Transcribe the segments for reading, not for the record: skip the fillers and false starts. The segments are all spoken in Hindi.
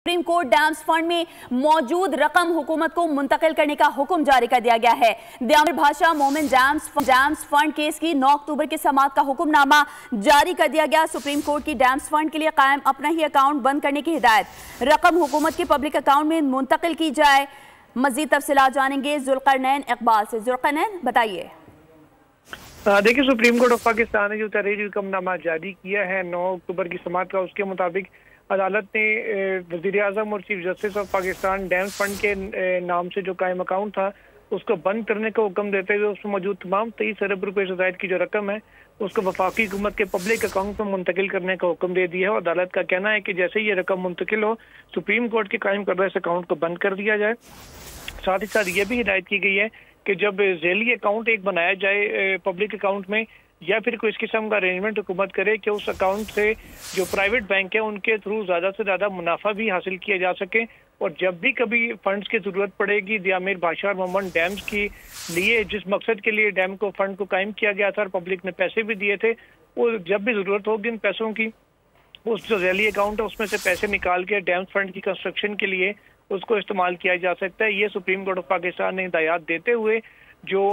सुप्रीम कोर्ट डैम्स फंड में मौजूद रकम हुकूमत को मुंतकिल करने का हुक्म जारी कर दिया गया है। दियामर भाषा मोमिन डैम्स फंड केस की 9 अक्टूबर की समाअत का हुक्मनामा जारी कर दिया गया। सुप्रीम कोर्ट की डैम्स फंड के लिए कायम अपना ही अकाउंट बंद करने की हिदायत, रकम हुकूमत के पब्लिक अकाउंट में मुंतकिल की जाए। मजीद तफसीलात जानेंगे जुल्करनैन इकबाल से। जुल्करनैन बताइए। देखिए, सुप्रीम कोर्ट ऑफ पाकिस्तान ने जो तहरीरी हुक्मनामा जारी किया है 9 अक्टूबर की समाअत का, उसके मुताबिक अदालत ने वज़ीर आज़म और chief justice of Pakistan dams fund के नाम से जो कायम अकाउंट था उसको बंद करने का हुक्म देते हुए उसमें मौजूद तमाम 23 अरब रुपए से ज़ायद की जो रकम है उसको वफाकी हुकूमत के पब्लिक अकाउंट में मुंतकिल करने का हुक्म दे दिया है। और अदालत का कहना है कि जैसे ही ये रकम मुंतकिल हो, सुप्रीम कोर्ट के कायम करदा इस अकाउंट को बंद कर दिया जाए। साथ ही साथ ये भी हिदायत की गई है कि जब झेली अकाउंट एक बनाया जाए पब्लिक अकाउंट में, या फिर कोई इस किस्म का अरेंजमेंट हुकूमत करे कि उस अकाउंट से जो प्राइवेट बैंक है उनके थ्रू ज़्यादा से ज़्यादा मुनाफा भी हासिल किया जा सके। और जब भी कभी फंड्स की ज़रूरत पड़ेगी दियामिर भाषा और मोमन डैम्स के लिए, जिस मकसद के लिए डैम को फंड को कायम किया गया था और पब्लिक ने पैसे भी दिए थे, वो जब भी ज़रूरत होगी इन पैसों की, उस जो झेली अकाउंट है उसमें से पैसे निकाल के डैम्स फंड की कंस्ट्रक्शन के लिए उसको इस्तेमाल किया जा सकता है। ये सुप्रीम कोर्ट ऑफ पाकिस्तान ने हिदायत देते हुए जो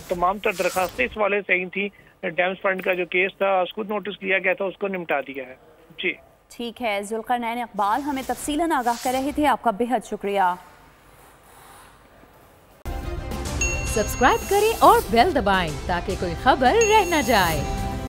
तमाम तर दरखास्तें इस वाले से आई थी, डैम्स फंड का जो केस था उसको नोटिस दिया गया था, उसको निपटा दिया है। जी ठीक है, जुल्करनैन इकबाल हमें तफसीलन आगाह कर रहे थे, आपका बेहद शुक्रिया। सब्सक्राइब करें और बेल दबाएं ताकि कोई खबर रह न जाए।